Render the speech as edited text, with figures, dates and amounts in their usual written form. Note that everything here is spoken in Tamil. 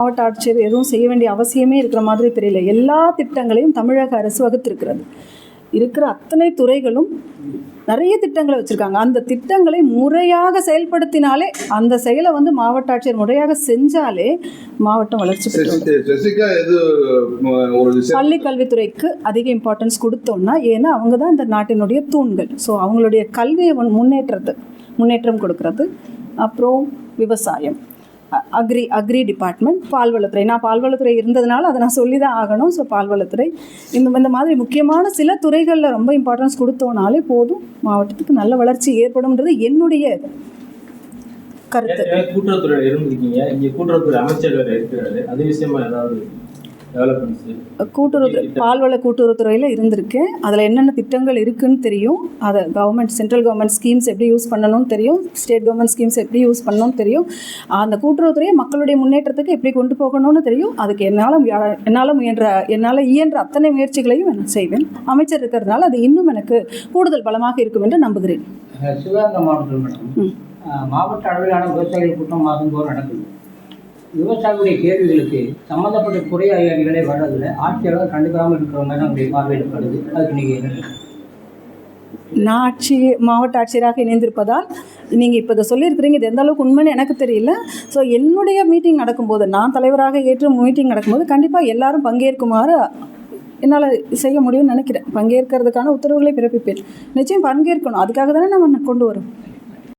மாவட்ட ஆட்சியர் எதுவும் செய்ய வேண்டிய அவசியமே இருக்கிற மாதிரி தெரியல. எல்லா திட்டங்களையும் தமிழக அரசு வகுத்திருக்கிறது. இருக்கிற அத்தனை துறைகளும் நிறைய திட்டங்களை வச்சுருக்காங்க. அந்த திட்டங்களை முறையாக செயல்படுத்தினாலே, அந்த செயலை மாவட்ட ஆட்சியர் முறையாக செஞ்சாலே மாவட்டம் வளர்ச்சி பெற்று. பள்ளி கல்வித்துறைக்கு அதிக இம்பார்ட்டன்ஸ் கொடுத்தோம்னா, ஏன்னா அவங்க தான் இந்த நாட்டினுடைய தூண்கள். ஸோ அவங்களுடைய கல்வியை முன்னேற்றம் கொடுக்கறது. அப்புறம் விவசாயம், அக்ரி டிபார்ட்மெண்ட், பால்வளத்துறை. நான் பால்வளத்துறை இருந்ததுனால அதை நான் சொல்லி தான் ஆகணும். ஸோ பால்வளத்துறை, இந்த மாதிரி முக்கியமான சில துறைகளில் ரொம்ப இம்பார்ட்டன்ஸ் கொடுத்தோனாலே போதும், மாவட்டத்துக்கு நல்ல வளர்ச்சி ஏற்படும்ன்றது என்னுடைய கருத்து. கூட்டுறவுத்துறை இருந்திருக்கீங்க, இங்கே கூட்டுறவுத்துறை அமைச்சர் இருக்கிறாரு, அது விஷயமா ஏதாவது பால்வள கூட்டுறவுத்துறையில் இருந்திருக்கேன். அதில் என்னென்ன திட்டங்கள் இருக்குதுன்னு தெரியும். அதை சென்ட்ரல் கவர்மெண்ட் ஸ்கீம்ஸ் எப்படி யூஸ் பண்ணணும்னு தெரியும், ஸ்டேட் கவர்மெண்ட் ஸ்கீம்ஸ் எப்படி யூஸ் பண்ணணும்னு தெரியும். அந்த கூட்டுறவுத்துறையை மக்களுடைய முன்னேற்றத்துக்கு எப்படி கொண்டு போகணும்னு தெரியும். அதுக்கு என்னால் இயன்ற அத்தனை முயற்சிகளையும் நான் செய்வேன். அமைச்சர் இருக்கிறதுனால அது இன்னும் எனக்கு கூடுதல் பலமாக இருக்கும் என்று நம்புகிறேன். சிவகங்கை மாவட்டத்தில் மாவட்ட அளவிலான விவசாயிகள் கூட்டம் மாதந்தோறும் நடக்குது. விவசாயிகளுடைய கேள்விகளுக்கு சம்மந்தப்பட்ட துறை அதிகாரிகளே வர்றதில்லை, ஆட்சியாளர் கண்டுக்காமல் இருக்கிற மாதிரி நம்முடைய பார்வையிடப்படுது. அதுக்கு நீங்கள் என்ன? நான் மாவட்ட ஆட்சியராக இணைந்திருப்பதால் நீங்கள் இப்போ இதை சொல்லியிருக்கிறீங்க, இது எந்த அளவுக்கு உண்மைன்னு எனக்கு தெரியல. ஸோ என்னுடைய மீட்டிங் நடக்கும்போது, நான் தலைவராக ஏற்று மீட்டிங் நடக்கும்போது கண்டிப்பாக எல்லாரும் பங்கேற்குமாறு என்னால் செய்ய முடியும்னு நினைக்கிறேன். பங்கேற்கிறதுக்கான உத்தரவுகளை பிறப்பிப்பேன். நிச்சயம் பங்கேற்கணும், அதுக்காக தானே நம்ம கொண்டு வரோம்.